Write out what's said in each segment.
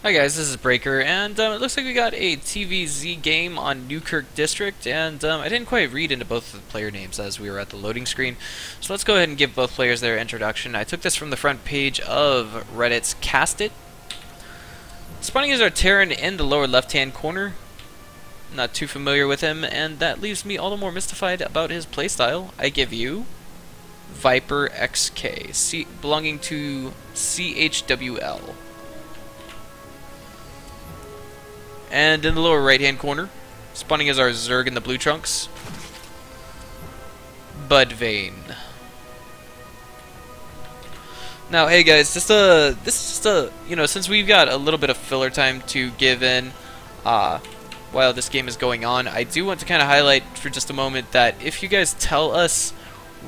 Hi guys, this is Breaker, and it looks like we got a TVZ game on NewKirk District, and I didn't quite read into both of the player names as we were at the loading screen, so let's go ahead and give both players their introduction. I took this from the front page of Reddit's Cast It. Spawning is our Terran in the lower left-hand corner. Not too familiar with him, and that leaves me all the more mystified about his playstyle. I give you ViperXk, belonging to CHWL. And in the lower right-hand corner, spawning is our Zerg in the blue trunks, budvayne. Now, hey guys, this is just a, since we've got a little bit of filler time to give in while this game is going on, I do want to kind of highlight for just a moment that if you guys tell us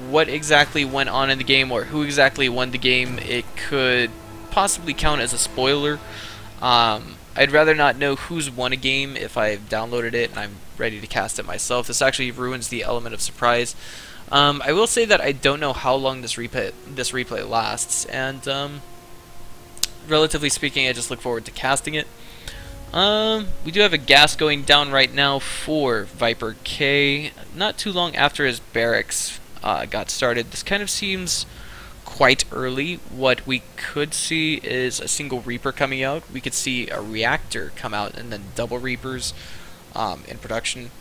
what exactly went on in the game or who exactly won the game, it could possibly count as a spoiler. I'd rather not know who's won a game if I've downloaded it and I'm ready to cast it myself. This actually ruins the element of surprise. I will say that I don't know how long this replay lasts, and relatively speaking, I just look forward to casting it. We do have a gas going down right now for ViperXk. Not too long after his barracks got started. This kind of seems quite early. What we could see is a single Reaper coming out. We could see a reactor come out and then double Reapers in production.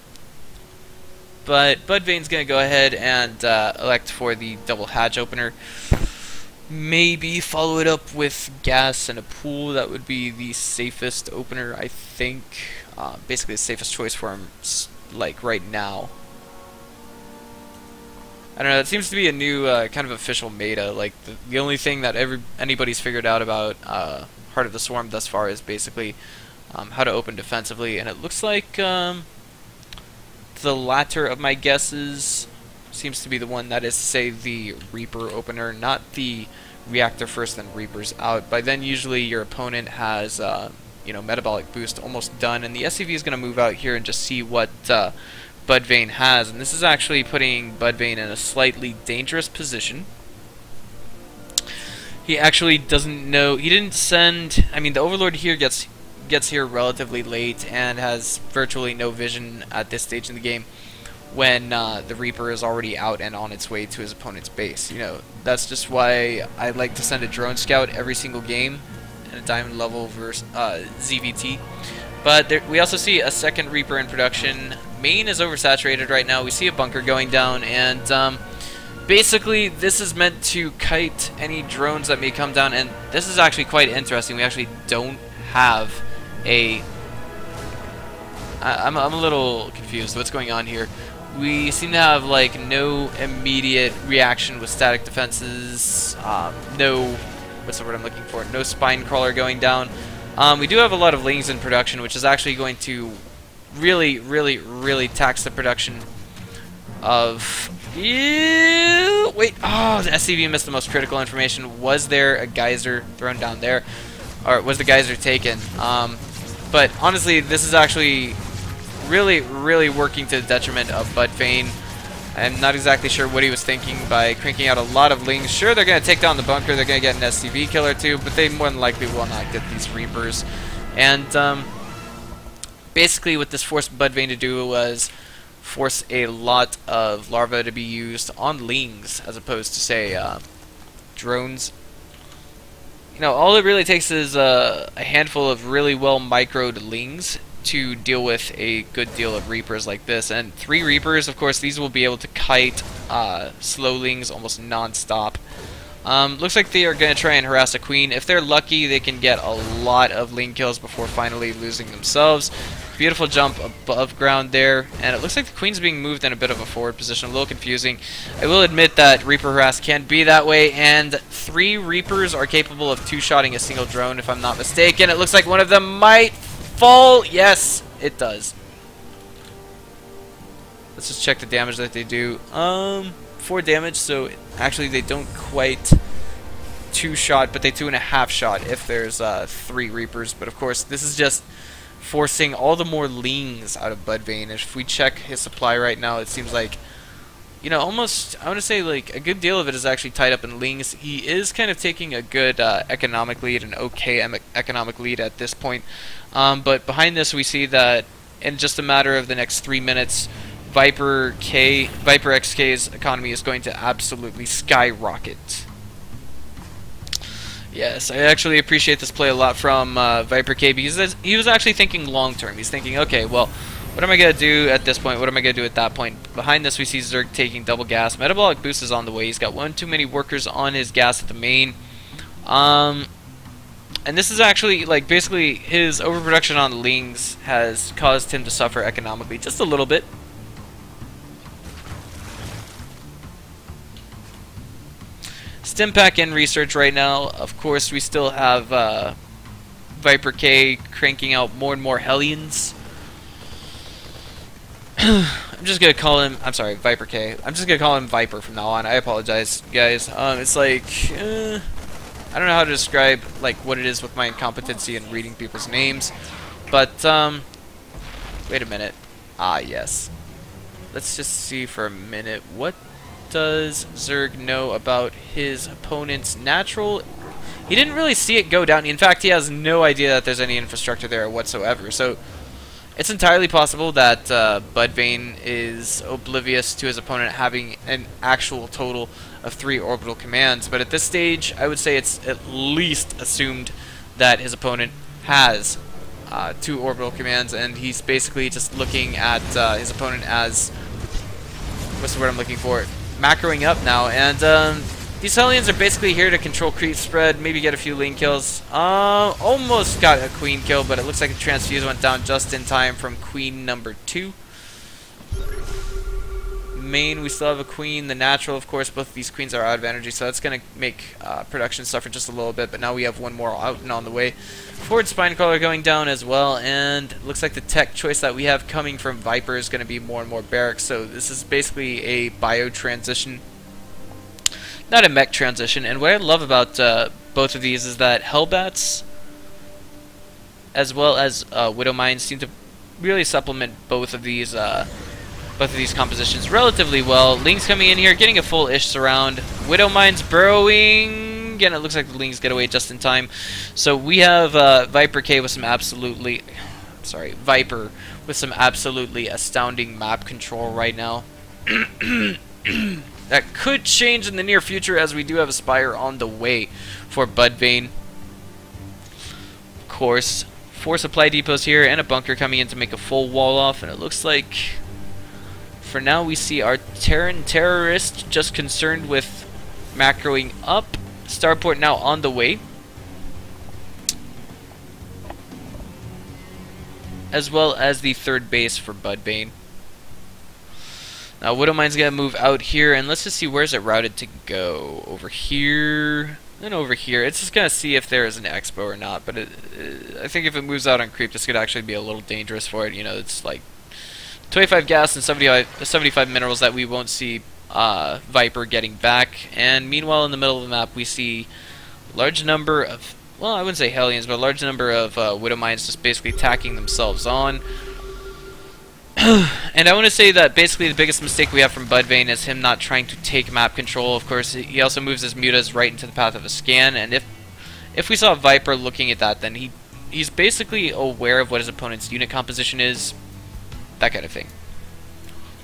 But budvayne's going to go ahead and elect for the double hatch opener. Maybe follow it up with gas and a pool. That would be the safest opener, I think. Basically the safest choice for him, like right now. I don't know, it seems to be a new kind of official meta. Like, the only thing that anybody's figured out about Heart of the Swarm thus far is basically how to open defensively, and it looks like the latter of my guesses seems to be the one, that is to say the Reaper opener, not the Reactor first then Reapers out. By then usually your opponent has metabolic boost almost done, and the SCV is going to move out here and just see what budvayne has, and this is actually putting budvayne in a slightly dangerous position. He actually doesn't know, he didn't send, I mean, the Overlord here gets here relatively late and has virtually no vision at this stage in the game when the Reaper is already out and on its way to his opponent's base. That's just why I like to send a drone scout every single game in a diamond level versus ZVT. But we also see a second Reaper in production. Main is oversaturated right now. We see a bunker going down, and basically this is meant to kite any drones that may come down, and this is actually quite interesting. We actually don't have a... I'm a little confused. What's going on here? We seem to have like no immediate reaction with static defenses, no... what's the word I'm looking for? No spine crawler going down. We do have a lot of lings in production, which is actually going to really tax the production of... Wait, oh, the SCV missed the most critical information. Was there a geyser thrown down there? Or was the geyser taken? But honestly, this is actually really working to the detriment of budvayne. I'm not exactly sure what he was thinking by cranking out a lot of lings. Sure, they're going to take down the bunker, they're going to get an SCV killer too, but they more than likely will not get these Reapers. And basically what this forced budvayne to do was force a lot of larvae to be used on lings as opposed to, say, drones. All it really takes is a handful of really well microed lings to deal with a good deal of Reapers like this, and 3 Reapers, of course, these will be able to kite slow lings almost non-stop. Looks like they are going to try and harass a queen. If they're lucky, they can get a lot of ling kills before finally losing themselves. Beautiful jump above ground there, and it looks like the queen's being moved in a bit of a forward position, a little confusing. I will admit that Reaper harass can be that way, and 3 Reapers are capable of 2-shotting a single drone, if I'm not mistaken. It looks like one of them might fall. Yes, it does. Let's just check the damage that they do. 4 damage, so actually they don't quite 2-shot, but they 2.5 shot if there's 3 Reapers. But of course, this is just forcing all the more lings out of budvayne. If we check his supply right now, it seems like you know, almost, I want to say, like, a good deal of it is actually tied up in Lings. He is kind of taking a good economic lead, an okay economic lead at this point. But behind this, we see that in just a matter of the next 3 minutes, ViperXk's economy is going to absolutely skyrocket. Yes, I actually appreciate this play a lot from ViperXk, because he was actually thinking long term. He's thinking, okay, well, what am I going to do at this point? What am I going to do at that point? Behind this, we see Zerg taking double gas. Metabolic boost is on the way. He's got one too many workers on his gas at the main. And this is actually, like, basically his overproduction on Lings has caused him to suffer economically just a little bit. Stimpack in research right now. Of course, we still have ViperXk cranking out more and more Hellions. I'm just gonna call him. I'm sorry, ViperXk. I'm just gonna call him Viper from now on. I apologize, guys. It's like I don't know how to describe like what it is with my incompetency in reading people's names, but wait a minute. Ah, yes. Let's just see for a minute. What does Zerg know about his opponent's natural? He didn't really see it go down. In fact, he has no idea that there's any infrastructure there whatsoever. So it's entirely possible that budvayne is oblivious to his opponent having an actual total of 3 orbital commands. But at this stage, I would say it's at least assumed that his opponent has 2 orbital commands, and he's basically just looking at his opponent as, what's the word I'm looking for, macroing up now. And these Hellions are basically here to control creep spread, maybe get a few lean kills. Almost got a queen kill, but it looks like a transfuse went down just in time from queen number 2. Main, we still have a queen. The natural, of course, both of these queens are out of energy, so that's going to make production suffer just a little bit, but now we have one more out and on the way. Forward spine crawler going down as well, and looks like the tech choice that we have coming from Viper is going to be more and more barracks, so this is basically a bio transition, not a mech transition. And what I love about both of these is that Hellbats as well as Widow Mines seem to really supplement both of these compositions relatively well. Lings coming in here, getting a full-ish surround. Widow Mines burrowing. Again, it looks like the Lings get away just in time. So we have ViperXk with some absolutely, Viper with some absolutely astounding map control right now. That could change in the near future, as we do have a Spire on the way for budvayne. Of course, 4 supply depots here and a bunker coming in to make a full wall off, and it looks like for now we see our Terran terrorist just concerned with macroing up. Starport now on the way, as well as the 3rd base for budvayne. Now Widow Mine's gonna move out here, and let's just see, where's it routed to go? Over here, and over here. It's just gonna see if there is an expo or not, but I think if it moves out on creep, this could actually be a little dangerous for it. You know, it's like 25 gas and 75 minerals that we won't see Viper getting back. And meanwhile, in the middle of the map, we see a large number of, well, I wouldn't say Hellions, but a large number of Widow Mines just basically tacking themselves on. And I want to say that basically the biggest mistake we have from budvayne is him not trying to take map control. Of course, he also moves his mutas right into the path of a scan, and if we saw Viper looking at that, then he's basically aware of what his opponent's unit composition is, that kind of thing.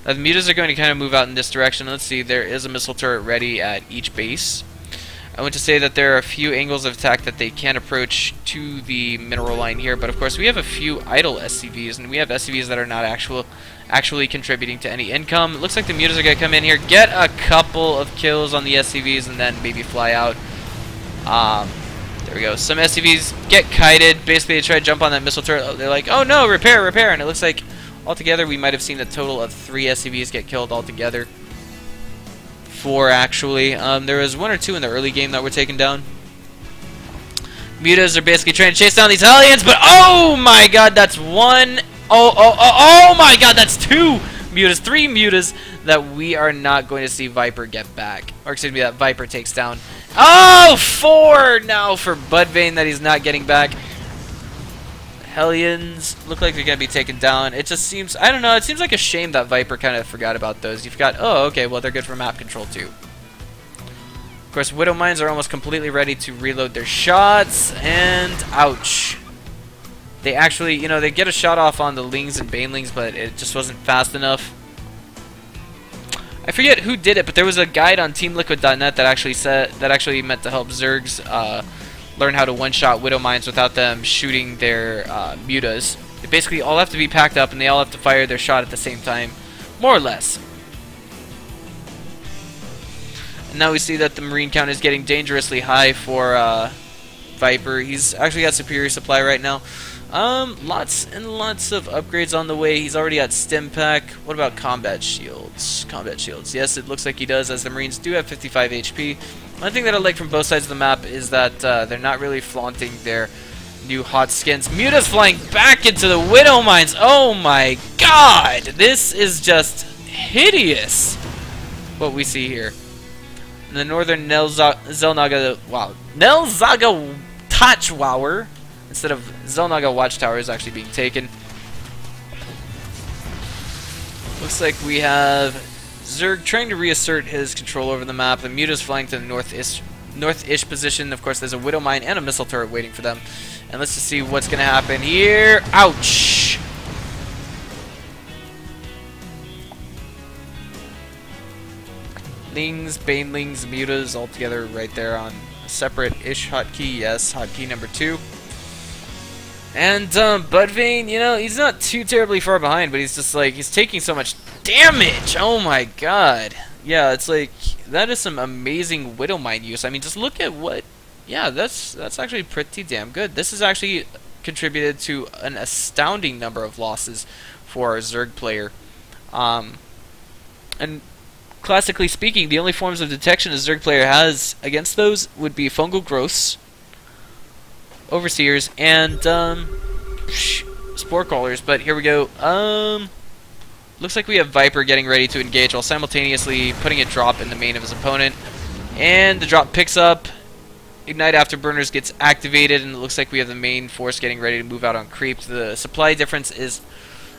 Now the mutas are going to kind of move out in this direction. Let's see, there is a missile turret ready at each base. I want to say that there are a few angles of attack that they can approach to the mineral line here, but of course we have a few idle SCVs, and we have SCVs that are not actually contributing to any income. It looks like the mutas are going to come in here, get a couple of kills on the SCVs, and then maybe fly out. There we go. Some SCVs get kited. Basically, they try to jump on that missile turret. They're like, oh no, repair, repair, and it looks like altogether we might have seen a total of 3 SCVs get killed altogether. 4 actually. There was 1 or 2 in the early game that were taken down. Mutas are basically trying to chase down these Hellions, but oh my god, that's 1. Oh my god, that's 2 mutas, 3 mutas that we are not going to see Viper get back. Or excuse me, that Viper takes down. Oh, 4 now for budvayne that he's not getting back. Hellions look like they're going to be taken down. It just seems, I don't know, it seems like a shame that Viper kind of forgot about those. You forgot, oh, okay, well, they're good for map control too. Of course, Widow Mines are almost completely ready to reload their shots, and ouch. They actually, you know, they get a shot off on the Lings and Banelings, but it just wasn't fast enough. I forget who did it, but there was a guide on TeamLiquid.net that actually meant to help Zergs learn how to one-shot Widow Mines without them shooting their mutas. They basically all have to be packed up, and they all have to fire their shot at the same time, more or less. And now we see that the Marine count is getting dangerously high for Viper. He's actually got superior supply right now. Lots and lots of upgrades on the way. He's already got stim pack. What about combat shields? Combat shields. Yes, it looks like he does, as the Marines do have 55 HP. One thing that I like from both sides of the map is that they're not really flaunting their new hot skins. Muta's flying back into the Widow Mines. Oh my god! This is just hideous, what we see here. In the northern Zelnaga Touchwower, instead of Zelnaga Watchtower, is actually being taken. Looks like we have Zerg trying to reassert his control over the map. The Muta's flying to the north-ish position. Of course, there's a Widow Mine and a missile turret waiting for them. And let's just see what's going to happen here. Ouch! Lings, Banelings, Mutas all together right there on a separate-ish hotkey. Yes, hotkey number 2. And budvayne, you know, he's not too terribly far behind, but he's just like, he's taking so much damage. Oh my god. Yeah, it's like, that is some amazing Widow Mine use. I mean, just look at what, yeah, that's actually pretty damn good. This has actually contributed to an astounding number of losses for our Zerg player. And classically speaking, the only forms of detection a Zerg player has against those would be fungal growths, overseers, and spore crawlers. But here we go. Looks like we have Viper getting ready to engage while simultaneously putting a drop in the main of his opponent. And the drop picks up. Ignite Afterburners gets activated, and it looks like we have the main force getting ready to move out on creep. The supply difference is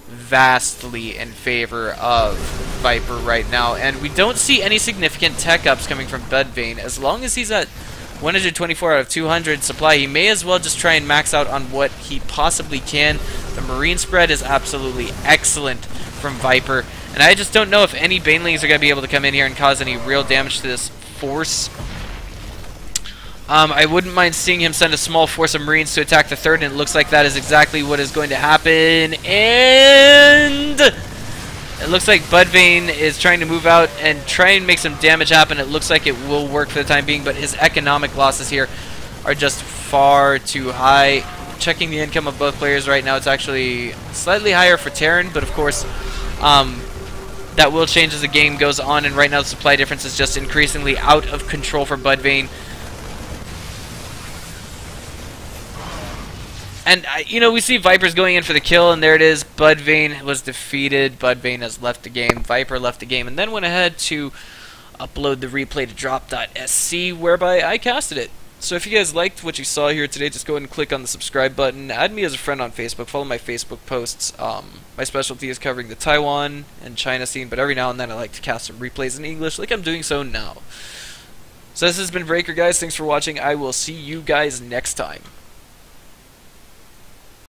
vastly in favor of Viper right now, and we don't see any significant tech ups coming from budvayne. As long as he's at 124 out of 200 supply, he may as well just try and max out on what he possibly can. The Marine spread is absolutely excellent from Viper, and I just don't know if any Banelings are going to be able to come in here and cause any real damage to this force. I wouldn't mind seeing him send a small force of Marines to attack the third, and it looks like that is exactly what is going to happen. And it looks like budvayne is trying to move out and try and make some damage happen. It looks like it will work for the time being, but his economic losses here are just far too high. Checking the income of both players right now, it's actually slightly higher for Terran, but of course that will change as the game goes on, and right now the supply difference is just increasingly out of control for budvayne. And, you know, we see Viper's going in for the kill, and there it is. budvayne was defeated. budvayne has left the game. Viper left the game, and then went ahead to upload the replay to drop.sc, whereby I casted it. So if you guys liked what you saw here today, just go ahead and click on the subscribe button. Add me as a friend on Facebook. Follow my Facebook posts. My specialty is covering the Taiwan and China scene, but every now and then I like to cast some replays in English, like I'm doing so now. So this has been Breaker, guys. Thanks for watching. I will see you guys next time.